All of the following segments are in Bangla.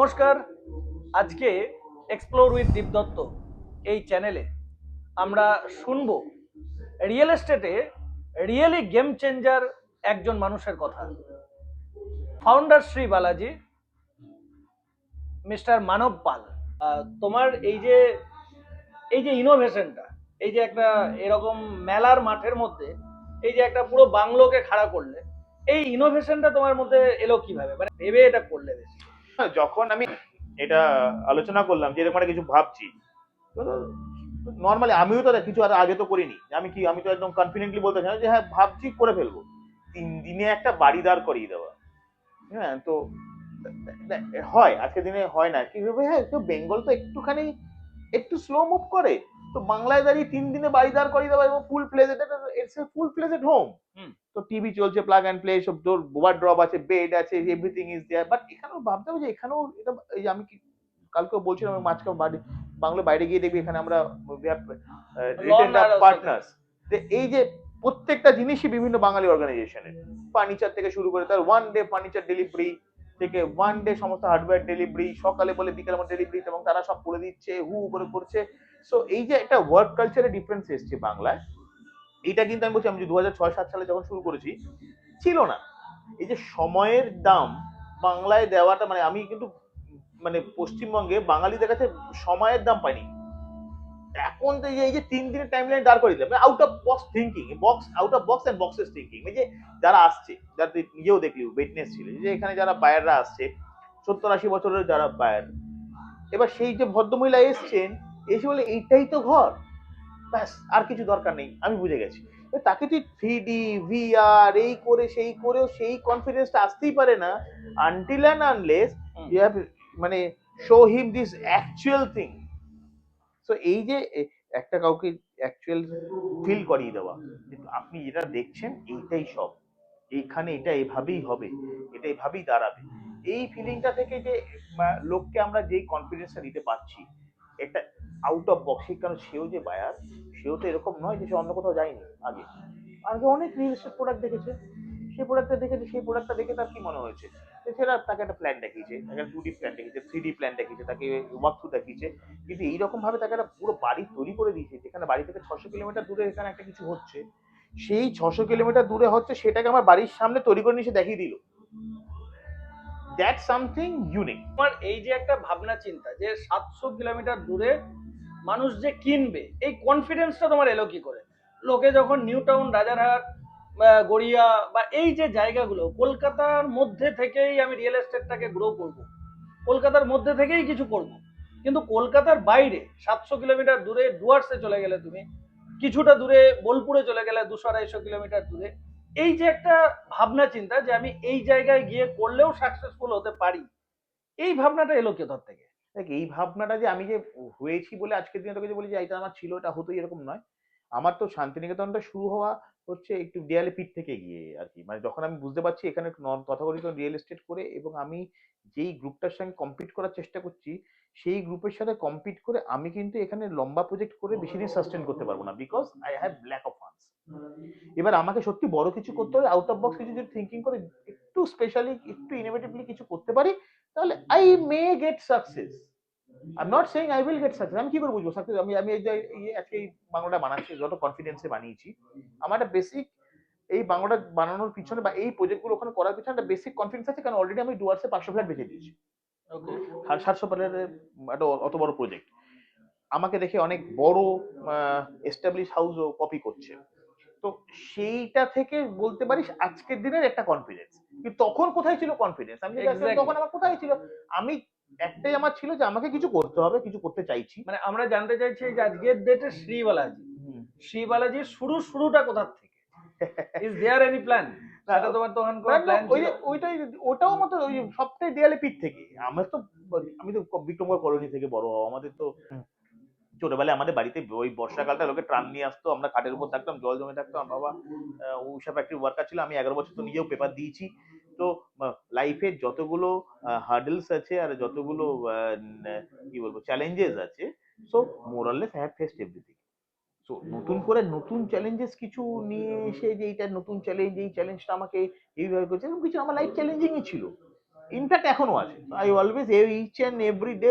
নমস্কার। আজকে এক্সপ্লোর উইথ দীপদত্ত এই চ্যানেলে আমরা শুনবো রিয়েল এস্টেটে রিয়েলি গেম চেঞ্জার একজন মানুষের কথা। ফাউন্ডার শ্রী বালাজি, মিস্টার মানব পাল। তোমার এই যে ইনোভেশনটা, এই যে একটা এরকম মেলার মাঠের মধ্যে এই যে একটা পুরো বাংলোকে খাড়া করলে, এই ইনোভেশনটা তোমার মধ্যে এলো কিভাবে, মানে ভেবে এটা করলে বেশি? যখন আমি এটা আলোচনা করলাম যে এরকম একটা কিছু ভাবছি, নর্মালি আমিও তো কিছু আর আগে তো করিনি। আমি তো একদম কনফিডেন্টলি বলতে চাই যে হ্যাঁ ভাবছি করে ফেলবো। 3 দিনে একটা বাড়ি দাঁড় করিয়ে দেওয়া, হ্যাঁ তো হয়, আজকের দিনে হয় না কি হবে। হ্যাঁ তো বেঙ্গল তো একটুখানি একটু স্লো মুভ করে, তো বাংলায় দাঁড়িয়ে 3 দিনে বাড়ি দাঁড় করিয়ে দেওয়া এবং ফুল প্লেজেড, ইটস এ ফুল প্লেজেড হোম। তো টিভি চলছে, প্লাগ অ্যান্ড প্লে, সব তোর ওয়ার্ড্রব আছে, বেড আছে, এভরিথিং ইজ দেয়ার। বাট এখানেও ভাবতে হবে যে এখানেও এটা, এই যে আমি কালকেও বলছিলাম, আমি মাঝখানে বাংলা বাইরে গিয়ে দেখবি এখানে আমরা পার্টনার্স, এই যে প্রত্যেকটা জিনিসই বিভিন্ন বাঙালি অর্গানাইজেশনের, ফার্নিচার থেকে শুরু করে তার ওয়ান ডে ফার্নিচার ডেলিভারি থেকে ওয়ান ডে সমস্ত হার্ডওয়্যার ডেলিভারি, সকালে বলে বিকেলের মধ্যে ডেলিভারি, এবং তারা সব করে দিচ্ছে, হু করে করছে। সো এই যে একটা ওয়ার্ক কালচারের ডিফারেন্স এসছে বাংলায়, এটা কিন্তু আমি বলছি, আমি 2006-07 সালে যখন শুরু করেছি ছিল না। এই যে সময়ের দাম বাংলায় দেওয়াটা, মানে আমি কিন্তু মানে পশ্চিমবঙ্গে বাঙালিদের কাছে সময়ের দাম পাইনি। এখন তো এই যে 3 দিনের টাইম লাইন দাঁড় করে দিলাম, out of box thinking, out of box and boxes thinking. এই যে যারা আসছে, যারা তুই নিজেও দেখলি, উইটনেস ছিল যে এখানে যারা বায়াররা আসছে, 70-80 বছরের যারা বায়ার, এবার সেই যে ভদ্রমহিলা এসছেন, এসে বলে এইটাই তো ঘর, ব্যাস আর কিছু দরকার নেই, আমি বুঝে গেছি। তাকে তুই 3D VR এই করে সেই করেও সেই কনফিডেন্সটা আসতেই পারে না until and unless you have মানে show him this actual thing. So এই যে একটা কাউকে অ্যাকচুয়াল ফিল করিয়ে দেওয়া, কিন্তু আপনি যেটা দেখছেন এইটাই সব, এইখানে এটা এভাবেই হবে, এটা এভাবেই দাঁড়াবে, এই ফিলিংটা থেকে যে লোককে আমরা যেই কনফিডেন্সটা দিতে পারছি, একটা আউট অফ বক্স, কারণ সেও যে বায়ার, সেও তো এরকম নয় যে সে অন্য কোথাও যায়নি। আগে আগে অনেক রিয়েল এস্টেট প্রোডাক্ট দেখেছে, সেই প্রোডাক্টটা দেখেছে, সেই প্রোডাক্টটা দেখে তার কি মনে হয়েছে, সেটা তাকে একটা প্ল্যান দেখিয়েছে, একটা 2D প্ল্যান দেখিয়েছে, 3D প্ল্যান দেখিয়েছে, তাকে ওয়ার্ক থ্রু দেখিয়েছে, কিন্তু এইরকম ভাবে তাকে একটা পুরো বাড়ি তৈরি করে দিয়েছে, যেখানে বাড়ি থেকে 600 কিলোমিটার দূরে এখানে একটা কিছু হচ্ছে, সেই 600 কিলোমিটার দূরে হচ্ছে সেটাকে আমার বাড়ির সামনে তৈরি করে নিয়ে এসে দেখিয়ে দিল। That something unique. তোমার এই যে একটা ভাবনা চিন্তা যে 700 কিলোমিটার দূরে মানুষ যে কিনবে, এই কনফিডেন্সটা তোমার এলো কি করে? লোকে যখন নিউ টাউন, রাজারহাট, গড়িয়া বা এই যে জায়গাগুলো, কলকাতার মধ্যে থেকেই আমি রিয়েল এস্টেটটাকে গ্রো করব, কলকাতার মধ্যে থেকেই কিছু করব, কিন্তু কলকাতার বাইরে 700 কিলোমিটার দূরে ডুয়ার্সে চলে গেলে তুমি, কিছুটা দূরে বোলপুরে চলে গেলে 200-250 কিলোমিটার দূরে, এই যে একটা ভাবনা চিন্তা যে আমি এই জায়গায় গিয়ে করলেও সাকসেসফুল হতে পারি, এই ভাবনাটা এলো কোথা থেকে? দেখ, এই ভাবনাটা যে আমি যে হয়েছি বলে আজকের দিনে তোকে যে বলি যে এটা আমার ছিল, এটা হতোই, এরকম নয়। আমার তো শান্তিনিকেতনটা শুরু হওয়া হচ্ছে একটু দেয়ালে পিঠ থেকে গিয়ে আর কি, মানে যখন আমি বুঝতে পারছি এখানে তথাকথিত রিয়েল এস্টেট করে, এবং আমি যেই গ্রুপটার সঙ্গে কম্পিট করার চেষ্টা করছি, সেই গ্রুপের সাথে কম্পিট করে আমি কিন্তু এখানে লম্বা প্রজেক্ট করে বেশি দিন সাস্টেন করতে পারবো না, because I have lack of funds. এবার আমাকে সত্যি বড় কিছু করতে হবে, আউট অফ বক্স কিছু যদি থিঙ্কিং করে একটু স্পেশালি একটু ইনোভেটিভলি কিছু করতে পারি, তাহলে I may get success. I am not saying I will get success. আমি কি করে বুঝবো সাকসেস? আমি এই যে আজকে এই বাংলাটা বানাচ্ছি, যত কনফিডেন্সে বানিয়েছি, আমার একটা বেসিক এই বাংলাটা বানানোর পিছনে বা এই প্রজেক্টগুলো ওখানে করার পিছনে একটা বেসিক কনফিডেন্স আছে, কারণ অলরেডি আমি ডুয়ার্সে 500 ফ্ল্যাট বেঁচে দিয়েছি। 700 ফ্ল্যাটের একটা অত বড় প্রজেক্ট আমাকে দেখে অনেক বড় এস্টাবলিশ হাউসও কপি করছে। তো সেইটা থেকে বলতে পারিস আজকের দিনের একটা কনফিডেন্স। কিন্তু তখন কোথায় ছিল কনফিডেন্স? আমি যদি আসতাম তখন আমার কোথায় ছিল? আমি একটাই আমার ছিল যে আমাকে কিছু করতে হবে, কিছু করতে চাইছি। মানে আমরা জানতে চাইছি যে আজকের ডেটে শ্রী বালাজি, শ্রী বালাজির শুরুটা কোথা থেকে? Is there any plan? সেটা তোমার তখন কোনো প্ল্যান ছিল? ওটাও আমাদের ওই সবটাই দেয়ালে পিঠ থেকে। আমি তো বিক্রমগড় কলোনি থেকে বড় হওয়া, আমাদের তো ছোটবেলায় আমাদের বাড়িতে ওই বর্ষাকালটা লোকে ট্রাম নিয়ে আসতো, আমরা খাটের উপর থাকতাম, জল জমে থাকতো। আমার বাবা ঊষা ফ্যাক্টরি ওয়ার্কার ছিল, আমি 11 বছর তো নিজেও পেপার দিয়েছি। তো লাইফের যতগুলো হার্ডলস আছে আর যতগুলো কি বলবো চ্যালেঞ্জেস আছে, so more or less I have faced everything. So নতুন করে নতুন চ্যালেঞ্জেস কিছু নিয়ে এসে যে এইটা নতুন চ্যালেঞ্জ, এই চ্যালেঞ্জটা আমাকে এইভাবে করছে, এরকম কিছু আমার লাইফ চ্যালেঞ্জিংই ছিল। ইনফ্যাক্ট এখনো আছে। I always each and every day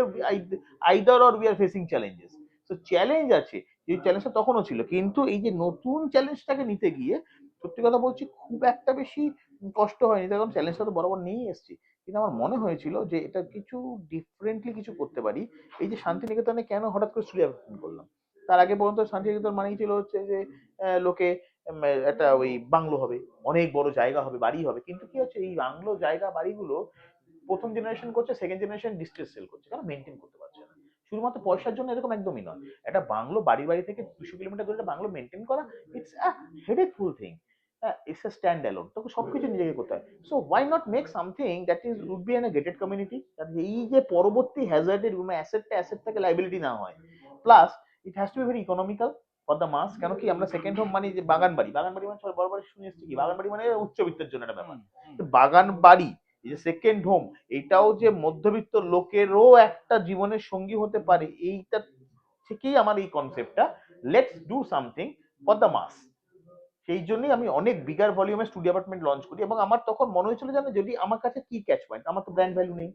either or we are facing challenges. তো চ্যালেঞ্জ আছে, এই চ্যালেঞ্জটা তখনও ছিল, কিন্তু এই যে নতুন চ্যালেঞ্জটাকে নিতে গিয়ে সত্যি কথা বলছি খুব একটা বেশি কষ্ট হয়নি, কারণ চ্যালেঞ্জটা তো বরাবর নিয়েই এসেছি। কিন্তু আমার মনে হয়েছিল যে এটা কিছু ডিফারেন্টলি কিছু করতে পারি। এই যে শান্তিনিকেতনে কেন হঠাৎ করে স্টুডিও করলাম, তার আগে পর্যন্ত শান্তিনিকেতন মানেই ছিল হচ্ছে যে লোকে একটা ওই বাংলো হবে, অনেক বড় জায়গা হবে, বাড়ি হবে, কিন্তু কি হচ্ছে এই বাংলো জায়গা বাড়িগুলো প্রথম জেনারেশন করছে, সেকেন্ড জেনারেশন ডিস্ট্রেস সেল করছে, কারণ মেনটেন করতে পারছে না। শুধুমাত্র পয়সার জন্য এরকম একদমই নয়। একটা বাংলো বাড়ি বাড়ি থেকে 200 কিলোমিটার দূরে একটা বাংলো মেনটেন করা, it's a headacheful thing. It's a stand alone, তোকে সবকিছু নিজেকে করতে হয়। So why not make something that is would be an gated community, এই যে পরবর্তী হ্যাজার্ডের অ্যাসেট থেকে লাইবিলিটি না হয়। Plus it has to be very economical for the mass. কেন কি আমরা সেকেন্ড হোম মানে যে বাগান বাড়ি, বাগান বাড়ি মানে সবাই বড় বড় শুনে এসেছি কি বাগান বাড়ি মানে উচ্চবিত্তের জন্য একটা ব্যাপার। তো বাগান বাড়ি, এই যে সেকেন্ড হোম, এটাও যে মধ্যবিত্ত লোকেরও একটা জীবনের সঙ্গী হতে পারে, এইটা থেকেই আমার এই কনসেপ্টটা, let's do something for the mass. সেই জন্যই আমি অনেক বিগার ভলিউমে স্টুডিও অ্যাপার্টমেন্ট লঞ্চ করি। এবং আমার তখন মনে হয়েছিল জানো, যদি আমার কাছে কি ক্যাচ পয়েন্ট, আমার তো ব্র্যান্ড ভ্যালু নেই,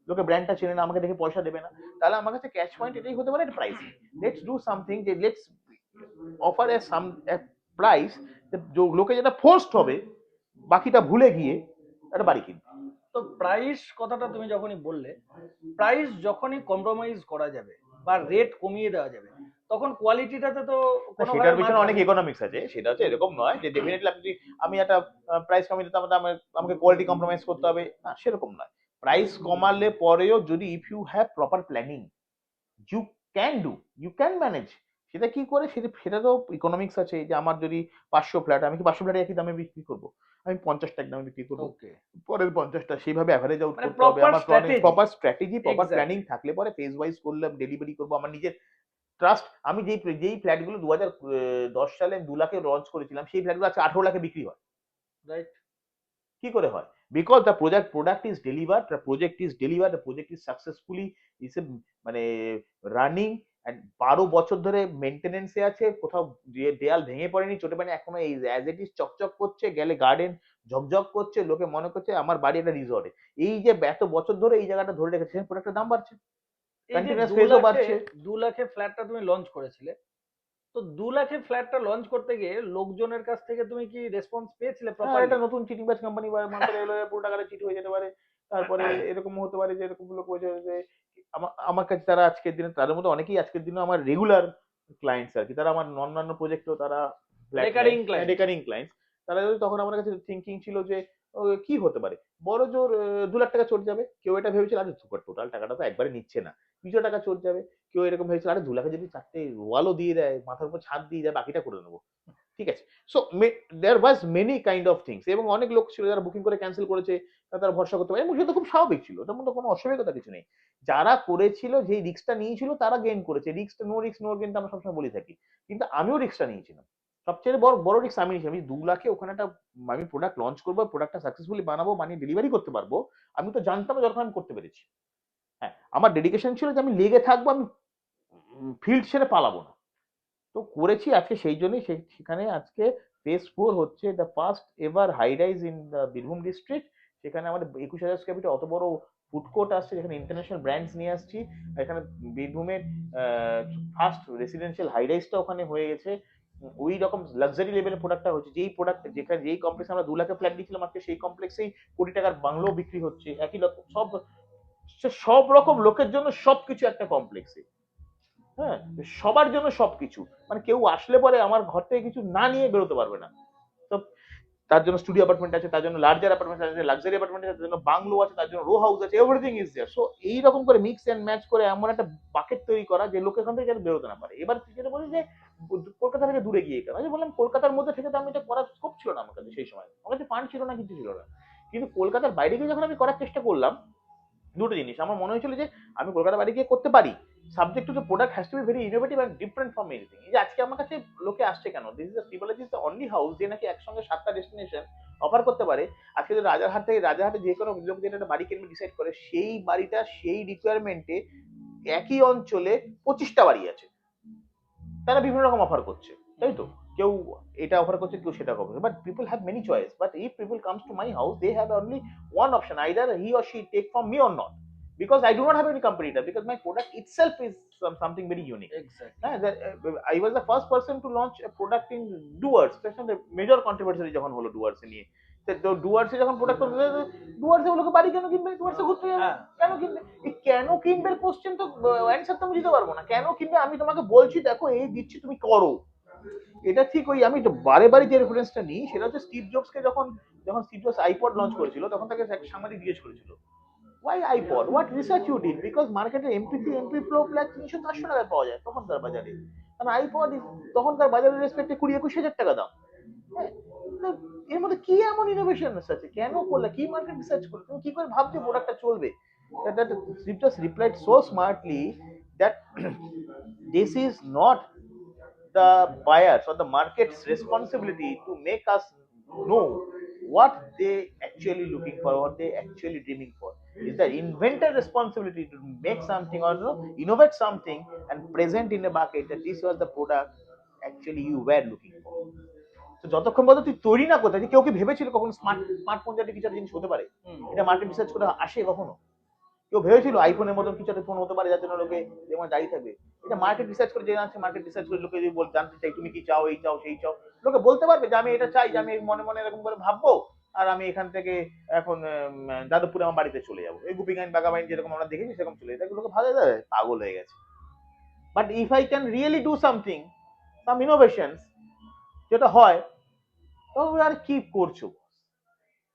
লোকে ব্র্যান্ডটা চেনে না, আমাকে দেখে পয়সা দেবে না, তাহলে আমার কাছে ক্যাচ পয়েন্ট এটাই হতে পারে, প্রাইসিং। লেটস ডু সামথিং, যে let's offer A some price, লোকে যেটা ফোর্সড হবে বাকিটা ভুলে গিয়ে একটা বাড়ি কিনবে। তো প্রাইস কথাটা তুমি যখনই বললে, প্রাইস যখনই কম্প্রোমাইজ করা যাবে বা রেট কমিয়ে দেওয়া যাবে, তখন কোয়ালিটিটাতে তো কোনো সেটার পিছনে অনেক ইকোনমিক্স আছে। সেটা হচ্ছে এরকম নয় যে ডেফিনেটলি আপনি আমি একটা প্রাইস কমিয়ে দিতে আমাকে কোয়ালিটি কম্প্রোমাইজ করতে হবে, না সেরকম নয়। প্রাইস কমালে পরেও যদি if you have proper planning, you can do, you can manage. সেটা কি করে, সেটা তো ইকোনমিক্স আছে। যে আমার যদি 500 ফ্ল্যাট, আমি কি 500 ফ্ল্যাট একই দামে বিক্রি করবো? আমি 50 টাকা দামে বিক্রি করবো, ওকে, পরের 50টা সেইভাবে অ্যাভারেজ আউট মানে করতে হবে। আমার proper strategy, proper exactly. Planning থাকলে পরে ফেজ ওয়াইজ করলাম, ডেলিভারি করবো আমার নিজের ট্রাস্ট। আমি যেই ফ্ল্যাটগুলো 2010 সালে 2 লাখে লঞ্চ করেছিলাম, সেই ফ্ল্যাটগুলো আজকে 18 লাখে বিক্রি হয়। রাইট। কি করে হয়? Because the product is delivered, the project is successfully is মানে রানিং, এন্ড 12 বছর ধরে মেনটেনেন্সে আছে, কোথাও দেয়াল ভেঙে পড়েনি, চটে পড়েনি, এখনো এই অ্যাজ ইট ইজ চকচক করছে, গেলে গার্ডেন ঝকঝক করছে, লোকে মনে করছে আমার বাড়ি একটা রিসর্টে। এই যে এত বছর ধরে এই জায়গাটা ধরে রেখেছে, প্রোডাক্টের দাম বাড়ছে, এই যে কন্টিনিউয়াস দু ফেজও লাখে বাড়ছে। 2 লাখে ফ্ল্যাটটা তুমি লঞ্চ করেছিলে, তো 2 লাখে ফ্ল্যাটটা লঞ্চ করতে গিয়ে লোকজনের কাছ থেকে তুমি কি রেসপন্স পেয়েছিলে হ্যাঁ, এটা প্রপারলি? নতুন চিটিংবাজ কোম্পানি বা মাথায় এলে পুরো টাকাটা চিট হয়ে যেতে পারে। তারপরে এরকম হতে পারে যে এরকম লোক হয়েছে যে আমার কাছে তারা আজকের দিনে, তাদের মধ্যে অনেকেই আজকের দিনে আমার রেগুলার ক্লায়েন্টস আর কি, তারা আমার অন্যান্য প্রজেক্টেও তারা রেকারিং ক্লায়েন্ট। Recurring clients. তারা যদি তখন আমার কাছে থিঙ্কিং ছিল যে কি হতে পারে, বড় জোর 2 লাখ টাকা চলে যাবে। কেউ এটা ভেবেছিল আরে টোটাল টাকাটা তো একবারে নিচ্ছে না, কিছু টাকা চলে যাবে। কেউ এরকম ভেবেছিল আরে 2 লাখে যদি 4টে ওয়ালও দিয়ে দেয়, মাথার উপর ছাদ দিয়ে দেয়, বাকিটা করে নেবো। ঠিক আছে। So there was many kind of things, এবং অনেক লোক ছিল যারা বুকিং করে ক্যান্সেল করেছে, তারা ভরসা করতে পারে, এবং সেটা খুব স্বাভাবিক ছিল, ওটার মধ্যে কোনো অস্বাভাবিকতা কিছু নেই। যারা করেছিল, যেই রিস্কটা নিয়েছিল তারা গেইন করেছে। নো রিস্ক নো গেইন আমরা সবসময় বলে থাকি, কিন্তু আমিও রিস্কটা নিয়েছিলাম। সবচেয়ে বড় বড় রিস্ক আমি নিয়েছি। আমি 2 লাখে ওখানে একটা আমি প্রোডাক্ট লঞ্চ করবো, প্রোডাক্টটা সাকসেসফুলি বানাবো, বানিয়ে ডেলিভারি করতে পারবো। আমি তো জানতাম না, যখন আমি করতে পেরেছি। হ্যাঁ, আমার ডেডিকেশন ছিল যে আমি লেগে থাকবো, আমি ফিল্ড ছেড়ে পালাবো না। তো করেছি আজকে, সেই জন্যই সেখানে আজকে ফেজ 4 হচ্ছে the first ever high rise in the Birbhum district. সেখানে আমাদের 21,000 স্কয়ার ফিটে অত বড় ফুড কোর্ট আসছে, যেখানে ইন্টারন্যাশনাল ব্র্যান্ডস নিয়ে আসছি। এখানে বীরভূমের ফার্স্ট রেসিডেন্সিয়াল হাই রাইজটা ওখানে হয়ে গেছে। ওই রকম লাক্সারি লেভেলের প্রোডাক্টটা হচ্ছে, যেই প্রোডাক্ট যেখানে যেই কমপ্লেক্সে আমরা 2 লাখে ফ্ল্যাট দিয়েছিলাম, আজকে সেই কমপ্লেক্সেই কোটি টাকার বাংলো বিক্রি হচ্ছে। একই রকম সব রকম লোকের জন্য সবকিছু একটা কমপ্লেক্সে। হ্যাঁ, সবার জন্য সবকিছু, মানে কেউ আসলে পরে আমার ঘর থেকে কিছু না নিয়ে বেরোতে পারবে না। তো তার জন্য স্টুডিও অ্যাপার্টমেন্ট আছে, তার জন্য লার্জার অ্যাপার্টমেন্ট আছে, লাক্সারি অ্যাপার্টমেন্ট আছে, তার জন্য বাংলো আছে, তার জন্য রো হাউস আছে, এভরিথিং ইজ দেয়ার। সো এইরকম করে মিক্স এন্ড ম্যাচ করে এমন একটা বাকেট তৈরি করা যে লোক এখান থেকে যেন বেরোতে না পারে। এবার তুই যেটা বলি যে কলকাতা থেকে দূরে গিয়ে কেন, আমি বললাম কলকাতার মধ্যে থেকে তো আমি এটা করার স্কোপ ছিল না আমার কাছে সেই সময়, আমার কাছে ফান্ড ছিল না, কিছু ছিল না। কিন্তু কলকাতার বাইরে গিয়ে যখন আমি করার চেষ্টা করলাম, দুটো জিনিস আমার মনে হয়েছিল যে আমি কলকাতা বাড়ি গিয়ে করতে পারি, subject to the product has to be very innovative and different from anything. এই যে আজকে আমার কাছে লোকে আসছে কেন, this is tripology is the only house যে নাকি একসঙ্গে 7টা ডেস্টিনেশন অফার করতে পারে। আজকে যদি রাজারহাটে যে কোনো লোক যেটা একটা বাড়ি কিনবে ডিসাইড করে, সেই বাড়িটা সেই রিকোয়ারমেন্টে একই অঞ্চলে 25টা বাড়ি আছে, তারা বিভিন্ন রকম অফার করছে, তাই তো। কেউ এটা অফার করছে, কেউ সেটা অফার করছে, but people have many choice. But if people comes to my house, they have only one option, either he or she take from me or not, because I do not have any competitor, because my product itself is something very unique. Exactly. I was the first person to launch a product in Duers. Major controversy যখন হলো ডুয়ার্স নিয়ে, তো ডুয়ার্সে যখন প্রোডাক্ট ডুয়ার্সে লোকে বাড়ি কেন কিনবে, ডুয়ার্সে ঘুরতে যাবে হ্যাঁ। কেন কিনবে? এই কেন কিনবে কোশ্চেন তো অ্যান্সার তো আমি দিতে পারবো না। কেন কিনবে আমি তোমাকে বলছি, দেখো এই দিচ্ছি তুমি করো। এটা ঠিক ওই আমি তো বারে বারে যে রেফারেন্সটা নিই সেটা হচ্ছে স্টিভ জবসকে যখন যখন স্টিভ জবস আইপড লঞ্চ করেছিল, তখন তাকে এক সাংবাদিক জিজ্ঞেস করেছিল, why iPod, what research you did, because মার্কেটে এমপি ফ্লো প্লাস 300-400 টাকায় পাওয়া যায় তখনকার বাজারে, কারণ আইপড তখনকার বাজারের রেসপেক্টে 20-21 হাজার টাকা দাম। হ্যাঁ, তো এর মধ্যে কি এমন ইনোভেশন আছে, কেন করলে, কি মার্কেট রিসার্চ করলে, তুমি কি করে ভাবছো প্রোডাক্টটা চলবে? Steve just replied so smartly that this is not the buyers or the market's responsibility to make us know what they actually looking for, what they actually dreaming for. It's the inventor responsibility to make something or innovate something and present in a market that this was the product actually you were looking for. তো যতক্ষণ পর্যন্ত তুই তৈরি না করতে, কেউ কি ভেবেছিল কখনো স্মার্টফোন জাতীয় কিছু একটা জিনিস হতে পারে? এটা মার্কেট রিসার্চ করে আসে কখনো? কেউ ভেবেছিল আইফোনের মতন কিছু একটা ফোন হতে পারে যার জন্য লোকে যেমন দাঁড়িয়ে থাকবে? এটা মার্কেট রিসার্চ করে যে আছে, মার্কেট রিসার্চ করে লোকে যদি জানতে চাই তুমি কি চাও, এই চাও সেই চাও, লোকে বলতে পারবে যে আমি এটা চাই, যে আমি মনে মনে এরকম করে ভাববো, আর আমি এখান থেকে এখন যাদবপুরে আমার বাড়িতে চলে যাবো, এই গুপি গাইন বাগাবাইন যেরকম আমরা দেখেছি সেরকম চলে যায়, লোকে ভালো যায় পাগল হয়ে গেছে। But if I can really do something, some innovations, যেটা হয়, তবে আর কি করছো?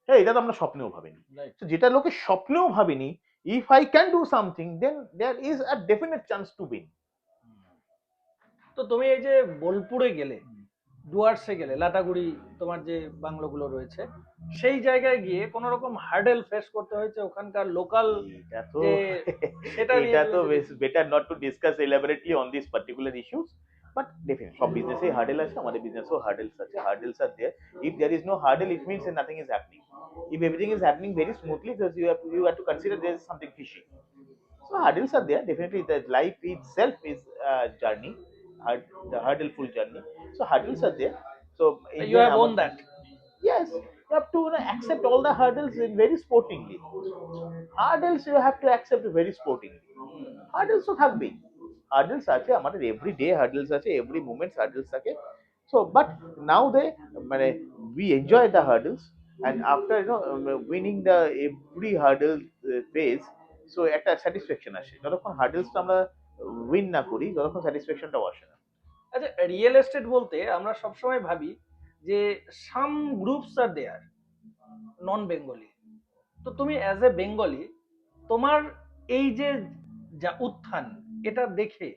হ্যাঁ, এটা তো আমরা স্বপ্নেও ভাবিনি। তো যেটা লোকে স্বপ্নেও ভাবিনি, if I can do something, then there is a definite chance to win. তো তুমি এই যে বোলপুরে গেলে, ডুয়ার্সে গেলে, লাটাগুড়ি তোমার যে বাংলোগুলো রয়েছে, সেই জায়গায় গিয়ে কোন রকম হার্ডেল ফেস করতে হয়েছে ওখানকার লোকাল এটা তো যে সেটা এটা তো better not to discuss elaborately on these particular issues, but definitely সব বিজনেসে হার্ডেল আছে, আমাদের বিজনেসেও হার্ডেলস আছে, hurdles are there. If there is no hurdle, it means that nothing is happening. If everything is happening very smoothly, so you have to consider there is something fishy. So hurdles are there. Definitely, the life itself is a journey, the hurdleful journey. So hurdles are there. So you have won that. Yes, you have to accept all the hurdles in very sportingly. Hurdles you have to accept very sportingly. Hurdles তো থাকবেই, hurdles আছে আমাদের, everyday hurdles আছে, every moment hurdles থাকে. So but now মানে we enjoy the hurdles, and after winning the every hurdle phase, so একটা স্যাটিসফ্যাকশন আসে। যতক্ষণ হার্ডেলসটা আমরা উইন না করি, ততক্ষণ স্যাটিসফ্যাকশনটাও আসে না। আচ্ছা, রিয়েল এস্টেট বলতে আমরা সবসময় ভাবি যে সাম গ্রুপস আর দেয়ার নন বেঙ্গলি। তো তুমি অ্যাজ এ বেঙ্গলি, তোমার এই যে যা উত্থান, এটা দেখে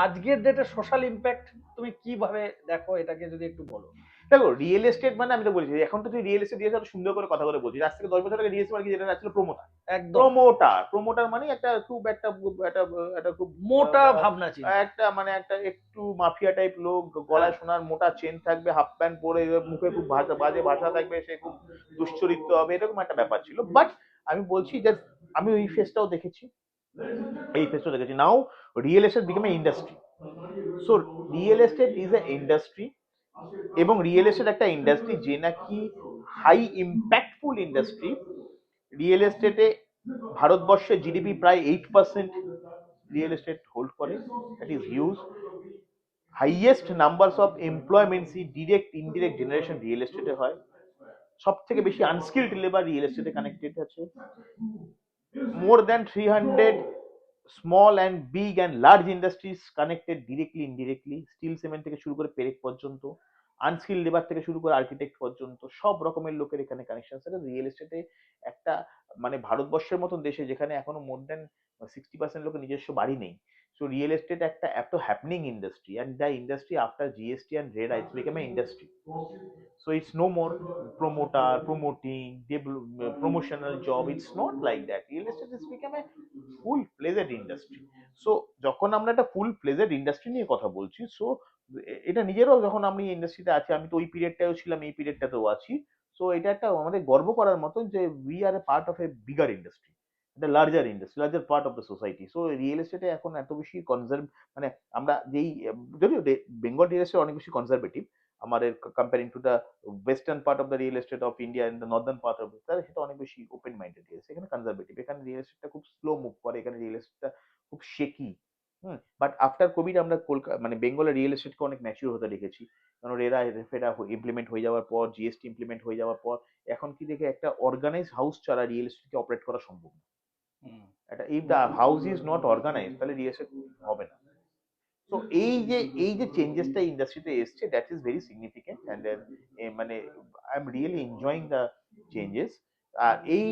আজকের ডেটে সোশ্যাল ইম্প্যাক্ট তুমি কিভাবে দেখো, এটাকে যদি একটু বলো। দেখো, রিয়েল এস্টেট মানে আমি তো বলছি, এখন তো তুই রিয়েল এস্টেট দিয়ে সুন্দর করে কথা বলে বলছিস। আজ থেকে 10 বছর আগে রিয়েল এস্টেট যেটা ছিল প্রমোটার। একদম প্রমোটার মানে একটা খুব একটা একটা খুব মোটা ভাবনা ছিল, একটা মানে একটা একটু মাফিয়া টাইপ লোক, গলায় সোনার মোটা চেন থাকবে, হাফ প্যান্ট পরে, মুখে খুব বাজে ভাষা থাকবে, সে খুব দুশ্চরিত্র হবে, এরকম একটা ব্যাপার ছিল। বাট আমি বলছি যে আমি ওই ফেসটাও দেখেছি, এই ফেসটাও দেখেছি। Now real estate become a industry. So real estate is a industry, এবং রিয়েল এস্টেট একটা ইন্ডাস্ট্রি যে নাকি হাই ইম্প্যাক্টফুল ইন্ডাস্ট্রি। রিয়েল এস্টেটে ভারতবর্ষে জিডিপি প্রায় 8% রিয়েল এস্টেট হোল্ড করে, that is huge. Highest numbers of employments, direct indirect generation real এস্টেটে হয়। সব থেকে বেশি আনস্কিল্ড লেবার রিয়েল এস্টেটে কানেক্টেড আছে। More than 300 small and big and large industries connected directly indirectly, still cement থেকে শুরু করে পেরেক পর্যন্ত, আনস্কিল লেবার থেকে শুরু করে আর্কিটেক্ট পর্যন্ত, সব রকমের লোকের এখানে কানেকশন আছে। রিয়েল এস্টেটে একটা মানে ভারতবর্ষের মতন দেশে যেখানে এখনো মোর দেন 60% লোকের নিজস্ব বাড়ি নেই, সো রিয়েল এস্টেট একটা এত happening industry, and the industry after GST and RERA is became a industry. So it's no more promoter, promoting, promotional job. It's not like that. Real estate has become a full-fledged industry. So যখন আমরা একটা full-fledged industry নিয়ে কথা বলছি, so এটা নিজেরও যখন আমি ইন্ডাস্ট্রিতে আছি, আমি তো ওই পিরিয়ডটাও ছিলাম, এই পিরিয়ডটাতেও আছি। সো এটা একটা আমাদের গর্ব করার মতো যে we are a part of a bigger industry. The larger industry, larger part of the society. So real এস্টেটে এখন এত বেশি কনজার্ভ, মানে আমরা যেই যদিও বেঙ্গল রিয়েল এস্টেট অনেক বেশি কনজারভেটিভ আমাদের comparing to the western part of the real estate of India and the northern part of তাহলে সেটা অনেক বেশি ওপেন মাইন্ডেড রিয়েল এখানে কনজারভেটিভ। এখানে রিয়েল এস্টেটটা খুব স্লো মুভ করে, এখানে রিয়েল এস্টেটটা খুব শেকি। বাট আফটার কোভিড আমরা কলকাতা মানে বেঙ্গলের রিয়েল এস্টেটকে অনেক ম্যাচিওর হতে দেখেছি। কারণ রেফেরা ইমপ্লিমেন্ট হয়ে যাওয়ার পর, জিএসটি ইমপ্লিমেন্ট হয়ে যাওয়ার পর এখন কি দেখে একটা অর্গানাইজ হাউস ছাড়া রিয়েল এস্টেটকে অপারেট করা সম্ভব না। একটা if the house is not organize তাহলে রিয়েল এস্টেট হবে না। তো এই যে চেঞ্জেসটা ইন্ডাস্ট্রিতে এসছে that is very significant and then মানে I am really enjoying the changes. আর এই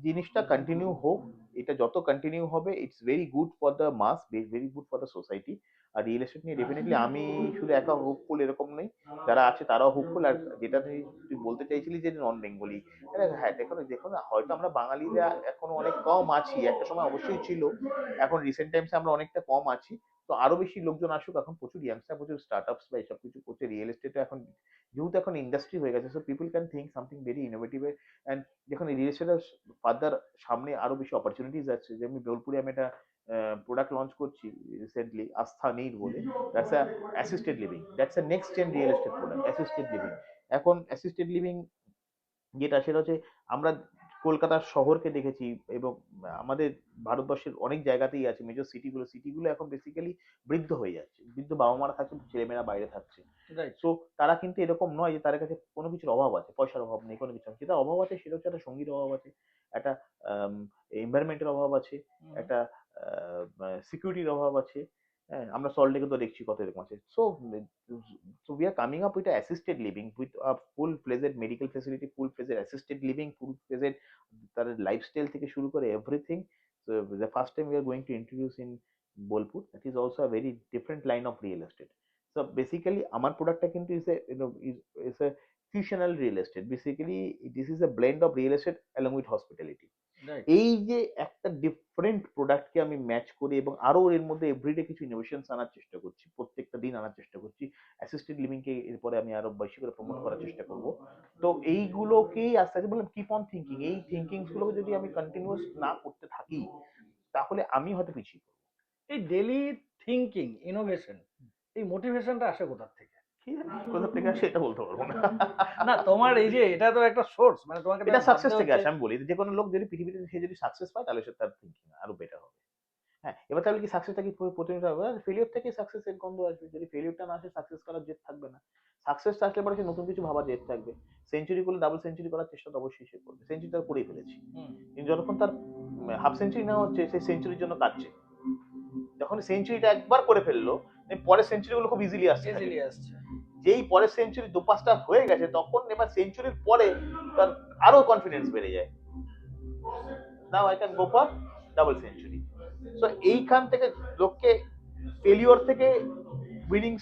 জিনিসটা কন্টিনিউ হোক, এটা যত কন্টিনিউ হবে it's very good for the mass, very good for the society. আর রিয়েল এস্টেট নিয়ে ডেফিনেটলি আমি শুধু একা হোপফুল এরকম নেই, যারা আছে তারাও হোপফুল। আর যেটা তুই বলতে চাইছিলি যে নন বেঙ্গলি, হ্যাঁ দেখুন দেখুন হয়তো আমরা বাঙালিরা এখনো অনেক কম আছি, একটা সময় অবশ্যই ছিল, এখন রিসেন্ট টাইমসে আমরা অনেকটা কম আছি। তো আরো বেশি লোকজন আসুক, এখন প্রচুর ইয়াংস্টার, প্রচুর স্টার্টআপস বা এসব কিছু করছে। রিয়েল এস্টেটে এখন যেহেতু এখন ইন্ডাস্ট্রি হয়ে গেছে, so people can think something very innovative. And যখন রিয়েল এস্টেটের ফার্দার সামনে আরো বেশি অপরচুনিটিস আছে, যেমন বোলপুরে আমি একটা প্রোডাক্ট লঞ্চ করছি রিসেন্টলি, আস্থা নীর বলে। That's a assisted living, that's a next gen real estate product, assisted living. এখন অ্যাসিস্টেড লিভিং যেটা সেটা হচ্ছে আমরা কলকাতার শহরকে দেখেছি এবং আমাদের ভারতবর্ষের অনেক জায়গাতেই আছে, মেজর সিটিগুলো এখন বেসিক্যালি বৃদ্ধ হয়ে যাচ্ছে, বৃদ্ধ বাবা মারা থাকছে, ছেলেমেয়েরা বাইরে থাকছে। রাইট। সো তারা কিন্তু এরকম নয় যে তাদের কাছে কোনো কিছুর অভাব আছে, পয়সার অভাব নেই, কোনো কিছু যেটা অভাব আছে সেটা হচ্ছে একটা সঙ্গীর অভাব আছে, একটা এনভায়রনমেন্টের অভাব আছে, একটা সিকিউরিটির অভাব আছে। হ্যাঁ, আমরা সল্ট লেকে তো দেখছি কত এরকম আছে। So we are coming up with assisted living with a full fledged medical facility, full fledged assisted living, full fledged তার লাইফস্টাইল থেকে শুরু করে everything. So the first time we are going to introduce in Bolpur, that is also a very different line of real estate. So basically আমার প্রোডাক্টটা কিন্তু is a fusional real estate. Basically this is a blend of real estate along with hospitality. Right. এই যে একটা ডিফারেন্ট প্রোডাক্টকে আমি ম্যাচ করি এবং আরো এর মধ্যে এভরিডে কিছু ইনোভেশনস আনার চেষ্টা করছি, প্রত্যেকটা দিন আনার চেষ্টা করছি। অ্যাসিস্টেড লিভিং কে এরপরে আমি আরো বেশি করে প্রমোট করার চেষ্টা করব। তো এইগুলোকেই আস্তে আস্তে বললাম কিপ অন থিঙ্কিং, এই থিঙ্কিংস গুলোকে যদি আমি কন্টিনিউয়াস না করতে থাকি তাহলে আমি হয়তো পিছিয়ে পড়বো। এই ডেলি থিঙ্কিং ইনোভেশন, এই মোটিভেশনটা আসে কোথা থেকে? কি জানি কোথা থেকে আসে এটা বলতে পারবো না। না তোমার এই যে এটা তো একটা সোর্স, মানে তোমাকে তো এটা ভাবতে সাকসেস থেকে হচ্ছে। আসে। আমি বলি যে কোনো লোক যদি পৃথিবীতে সে যদি সাকসেস পায় তাহলে সে তার থিঙ্কিং আরো বেটার হবে। হ্যাঁ, এবার তাহলে কি সাকসেসটা কি প্রতিনিয়ত হবে? ফেলিওর থেকে সাকসেসের গন্ধ আসবে। যদি ফেলিওরটা না আসে সাকসেস করার জেদ থাকবে না। সাকসেসটা আসলে পরে সে নতুন কিছু ভাবার জেদ থাকবে। সেঞ্চুরি করলে ডাবল সেঞ্চুরি করার চেষ্টা তো অবশ্যই সে করবে। সেঞ্চুরি তার করেই ফেলেছি। কিন্তু যতক্ষণ তার হাফ সেঞ্চুরি না হচ্ছে সে সেঞ্চুরির জন্য কাঁদছে। যখন সেঞ্চুরিটা একবার করে ফেললো, পরের সেঞ্চুরিগুলো খুব ইজিলি আসছে। ইজিলি আসছে। যেই পরের সেঞ্চুরি দু পাঁচটা হয়ে গেছে তখন এবার সেঞ্চুরির পরে তার আরো কনফিডেন্স বেড়ে যায়। Now I can go for double century. So এইখান থেকে লোককে ফেলিওর থেকে উইনিং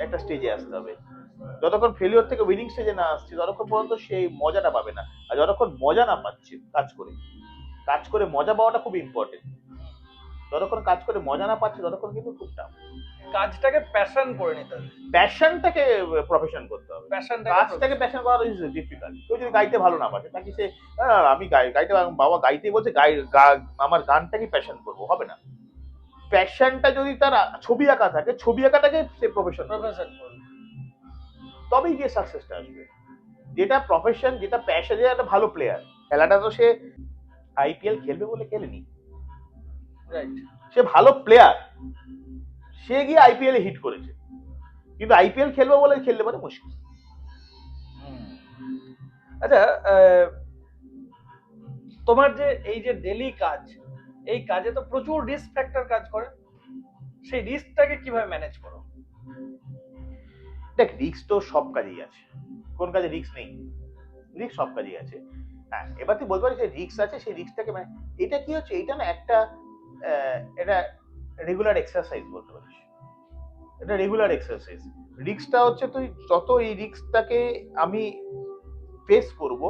একটা স্টেজে আসতে হবে। যতক্ষণ ফেলিওর থেকে উইনিং স্টেজে না আসছে ততক্ষণ পর্যন্ত সেই মজাটা পাবে না। আর যতক্ষণ মজা না পাচ্ছে কাজ করে মজা পাওয়াটা খুব ইম্পর্টেন্ট। যতক্ষণ কাজ করে মজা না পাচ্ছে ততক্ষণ কিন্তু খুব টাফ। কাজটাকে প্যাশন করে নিতে হবে, প্যাশনটাকে প্রফেশন করতে হবে। প্যাশনটাকে কাজটাকে প্যাশন করা ইজ ডিফিকাল্ট। কেউ যদি গাইতে ভালো না পারে তাকে সে আমি গাইতে বাবা গাইতে বলছে আমার গানটাকে প্যাশন করবো, হবে না। প্যাশনটা যদি তার ছবি আঁকা থাকে, ছবি আঁকাটাকে সে প্রফেশন করবে, তবেই গিয়ে সাকসেসটা আসবে। যেটা প্রফেশন, যেটা প্যাশন, যে একটা ভালো প্লেয়ার, খেলাটা তো সে আইপিএল খেলবে বলে খেলেনি। রাইট। সে ভালো প্লেয়ার, সে গিয়ে আইপিএল এ হিট করেছে, কিন্তু আইপিএল খেলবে বলে খেললে পারে মুশকিল। আচ্ছা, তোমার যে এই যে ডেলি কাজ, এই কাজে তো প্রচুর রিস্ক ফ্যাক্টর কাজ করে, সেই রিস্কটাকে কিভাবে ম্যানেজ করো? দেখ, রিস্ক তো সব কাজেই আছে, কোন কাজে রিস্ক নেই? রিস্ক সব কাজেই আছে। হ্যাঁ, এবার তুই বলতে পারিস যে রিস্ক আছে, সেই রিস্কটাকে মানে এটা কি হচ্ছে, এটা না একটা এটা রেগুলার এক্সারসাইজ বলতে পারিস। এটা রেগুলার এক্সারসাইজ। রিস্কটা হচ্ছে তুই যত এই রিস্কটাকে আমি ফেস করব,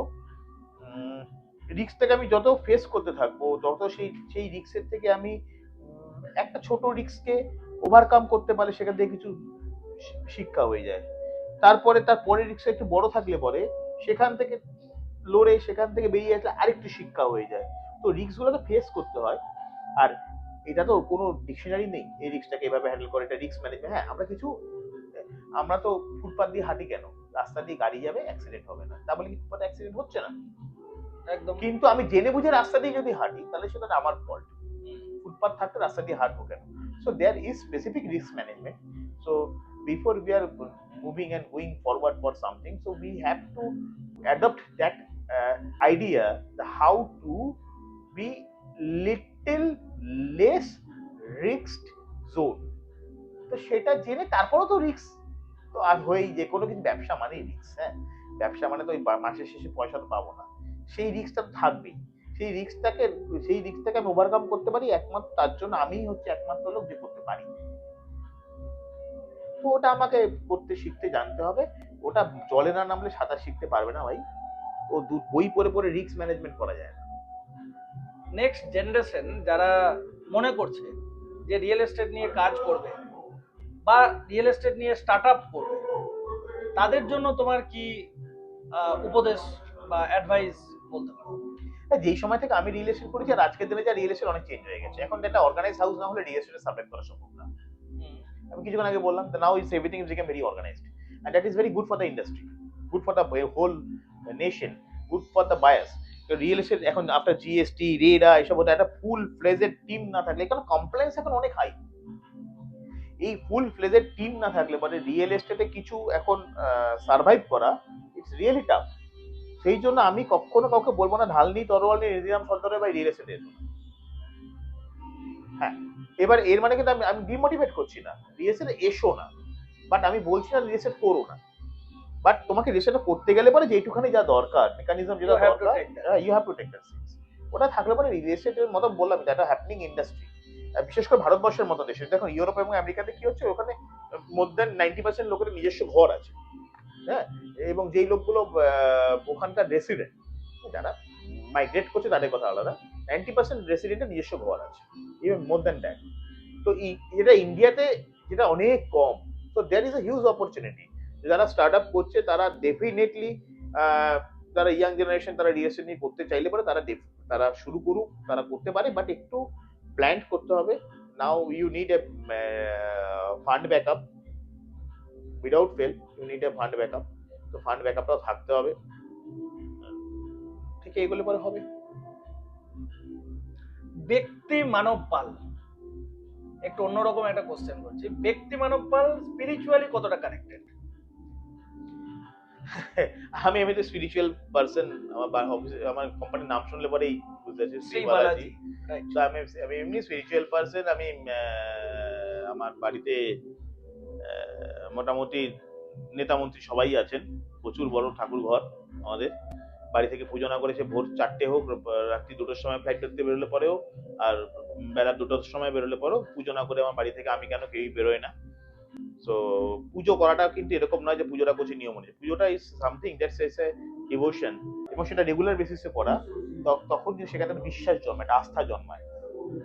রিস্কটাকে আমি যত ফেস করতে থাকবো তত সেই রিস্কের থেকে আমি একটা ছোট রিস্ককে ওভারকাম করতে পারলে সেখান থেকে কিছু শিক্ষা হয়ে যায়। তারপরে তার পরের রিস্কটা একটু বড় থাকলে পরে সেখান থেকে লড়ে সেখান থেকে বেরিয়ে আসলে আরেকটু শিক্ষা হয়ে যায়। তো রিস্ক গুলোকে ফেস করতে হয়। আর এটা তো কোনো ডিকশনারি নেই এই রিস্কটাকে এভাবে হ্যান্ডেল করে, এটা রিস্ক ম্যানেজমেন্ট। হ্যাঁ আমরা তো ফুটপাথ দিয়ে হাঁটি কেন? রাস্তা দিয়ে গাড়ি যাবে, অ্যাক্সিডেন্ট হবে না, তা বলে কি ফুটপাথে অ্যাক্সিডেন্ট হচ্ছে না? একদম। কিন্তু আমি জেনে বুঝে রাস্তা দিয়ে যদি হাঁটি তাহলে সেটা আমার ফল্ট। ফুটপাথ থাকতে রাস্তা দিয়ে হাঁটবো কেন? So there is specific risk management. So before we are moving and going forward for something, so we have to adopt that idea the how to be little less risked zone। তো সেটা জেনে তারপরও তো রিস্ক তো আর হয়েই, যে কোনো কিছু ব্যবসা মানেই রিস্ক। হ্যাঁ, ব্যবসা মানে তো ওই মাসের শেষে পয়সা তো পাবো না, সেই রিস্কটা তো থাকবেই। সেই রিস্কটাকে আমি ওভারকাম করতে পারি একমাত্র তার জন্য আমিই হচ্ছে একমাত্র লোক যে করতে পারি। তো ওটা আমাকে করতে শিখতে জানতে হবে। ওটা জলে না নামলে সাঁতার শিখতে পারবে না ভাই। ও বই পড়ে পড়ে রিস্ক ম্যানেজমেন্ট করা যায় না। নেক্সট জেনারেশন যারা মনে করছে যে রিয়েল এস্টেট নিয়ে কাজ করবে বা রিয়েল এস্টেট নিয়ে স্টার্ট আপ করবে, তাদের জন্য তোমার কি উপদেশ বা অ্যাডভাইস বলতে পারো? যেই সময় থেকে আমি রিয়েল এস্টেট করেছি আর আজকের দিনে যা রিয়েল এস্টেট অনেক চেঞ্জ হয়ে গেছে। এখন একটা অর্গানাইজ হাউস না হলে রিয়েল এস্টেটে সার্ভাইভ করা সম্ভব না। আমি কিছুক্ষণ আগে বললাম now is everything is become very organised and that is very good for the industry, good for the whole nation, good for the buyers. Real estate এখন আফটার জিএসটি রেডা এসব হতে একটা ফুল ফ্লেজেড টিম না থাকলে, কারণ কমপ্লেন্স এখন অনেক হাই, এই ফুল ফ্লেজেড টিম না থাকলে মানে রিয়েল এস্টেটে কিছু এখন সার্ভাইভ করা ইটস রিয়েলি টাফ। সেই জন্য আমি কখনো কাউকে বলবো না ঢাল নিয়ে তরোয়াল নিয়ে নিজাম সর্দারে বা রিয়েল এস্টেটে এসো। হ্যাঁ, এবার এর মানে কিন্তু আমি ডিমোটিভেট করছি না, রিয়েল এস্টেটে এসো না, বাট আমি বলছি না রিয়েল এস্টেট করো না। বাট তোমাকে রিয়েল এস্টেট করতে গেলে পরে যেটুখানি যা দরকার মেকানিজম যেটা দরকার you have to take that things. ওটা থাকলে পরে রিয়েল এস্টেটের মতো বললাম এটা একটা হ্যাপনিং ইন্ডাস্ট্রি। বিশেষ করে ভারতবর্ষের মতো দেশে দেখুন, ইউরোপ এবং আমেরিকাতে কি হচ্ছে, ওখানে মোর দ্যান 90% লোকের নিজস্ব ঘর আছে। হ্যাঁ, এবং যেই লোকগুলো ওখানকার রেসিডেন্ট যারা মাইগ্রেট করছে তাদের কথা আলাদা, 90% রেসিডেন্টের নিজস্ব ঘর আছে, ইভেন মোর দ্যান দ্যাট। তো এটা ইন্ডিয়াতে যেটা অনেক কম। তো there is a huge opportunity. যারা স্টার্ট আপ করছে তারা ডেফিনেটলি যারা ইয়াং জেনারেশন তারা রিয়েল এস্টেট নিয়ে করতে চাইলে পরে তারা শুরু করুক, তারা করতে পারে, বাট একটু প্ল্যান করতে হবে। Now you need a fund backup, without fail you need a fund backup. তো ফান্ড ব্যাকআপটাও থাকতে হবে, ঠিক এগুলো পরে হবে। ব্যক্তি মানব পাল, একটু অন্যরকম একটা কোশ্চেন করছি, ব্যক্তি মানব পাল স্পিরিচুয়ালি কতটা কানেক্টেড? আমি এমনিতে স্পিরিচুয়াল পার্সন, আমার কোম্পানির নাম শুনলে পরেই বুঝতে পারছি শ্রী বালাজি। তো আমি এমনি স্পিরিচুয়াল পার্সন। আমি আমার বাড়িতে মোটামুটি নেতা মন্ত্রী সবাই আছেন, প্রচুর বড় ঠাকুর ঘর আমাদের। বাড়ি থেকে পুজো না করে সে ভোর 4টে হোক, রাত্রি 2টোর সময় ফ্লাইট করতে বেরোলে পরেও, আর বেলা 2টোর সময় বেরোলে পরেও পুজো না করে আমার বাড়ি থেকে আমি কেন কেউই বেরোয় না। সো পুজো করাটা কিন্তু এরকম নয় যে পুজোটা করছি নিয়ম অনুযায়ী, পুজোটা is something that's is a devotion, এবং সেটা রেগুলার বেসিসে করা। তখন কিন্তু সেখানে একটা বিশ্বাস জন্মায়, একটা আস্থা জন্মায়।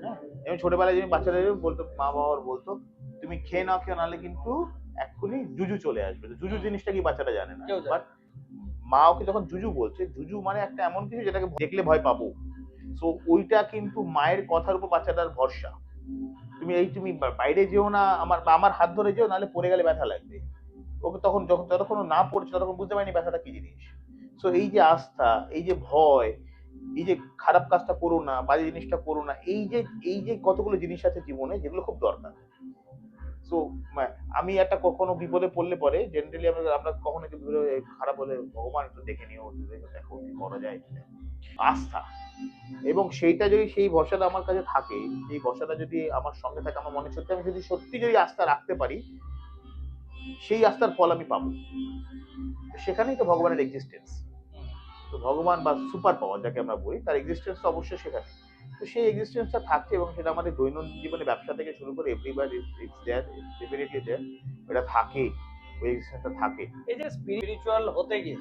হ্যাঁ, এবং ছোটবেলায় যেমন বাচ্চাদের বলতো, মা বাবার বলতো তুমি খেয়ে নাও, খেয়ে নাহলে কিন্তু এক্ষুনি জুজু চলে আসবে। জুজু জিনিসটা কি বাচ্চাটা জানে না, বাট মা ওকে যখন জুজু বলছে, জুজু মানে একটা এমন কিছু যেটাকে দেখলে ভয় পাবো। সো ওইটা কিন্তু মায়ের কথার উপর বাচ্চাটার ভরসা। তুমি বাইরে যেও না, আমার হাত ধরে যেও, নাহলে পড়ে গেলে ব্যথা লাগবে। ওকে তখন যতক্ষণ না পড়ছে ততক্ষণ বুঝতে পারিনি ব্যথাটা কি জিনিস। সো এই যে আস্থা, এই যে ভয়, এই যে খারাপ কাজটা করো না, বাজে জিনিসটা করো না, এই যে কতগুলো জিনিস আছে জীবনে যেগুলো খুব দরকার। সো আমি একটা কখনো বিপদে পড়লে পরে জেনারেলি আমরা কখনো একটু খারাপ হলে ভগবান একটু দেখে নিও, দেখো কি করা যায়। আস্থা, এবং সেইটা যদি সেই ভরসাটা আমার কাছে থাকে, সেই ভরসাটা যদি আমার সঙ্গে থাকে, আমার মনে সত্যি আমি সত্যি যদি আস্থা রাখতে পারি, সেই আস্থার ফল আমি পাবো। সেখানেই তো ভগবানের এক্সিস্টেন্স। তো ভগবান বা সুপার পাওয়ার যাকে আমরা বলি, তার এক্সিস্টেন্স তো অবশ্যই সেখানে। তো সেই এক্সিস্টেন্সটা থাকছে, এবং সেটা আমাদের দৈনন্দিন জীবনে ব্যবসা থেকে শুরু করে এভরিবার ইটস দেয়ার, ডেফিনেটলি দেয়ার, এটা থাকে, ওই এক্সিস্টেন্সটা থাকে। এই যে স্পিরিচুয়াল হতে গিয়ে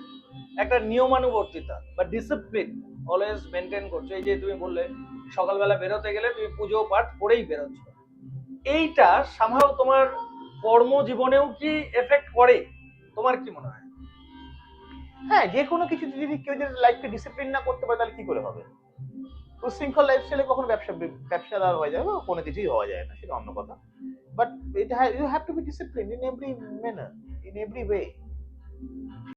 একটা নিয়মানুবর্তিতা বা ডিসিপ্লিন অলওয়েজ মেনটেন করছো, এই যে তুমি বললে সকালবেলা বেরোতে গেলে তুমি পুজো পাঠ করেই বেরোচ্ছ, এইটা সামহাও তোমার কর্মজীবনেও কি এফেক্ট করে? তোমার কি মনে হয়? হ্যাঁ, যে কোনো কিছু যদি কেউ যদি লাইফকে ডিসিপ্লিন না করতে পারে তাহলে কি করে হবে? উশৃঙ্খল লাইফস্টাইলে কখনো ব্যবসাদার হয়ে যায় বা কোনো কিছুই হওয়া যায় না, সেটা অন্য কথা। But you have to be discipline in every manner, in every way.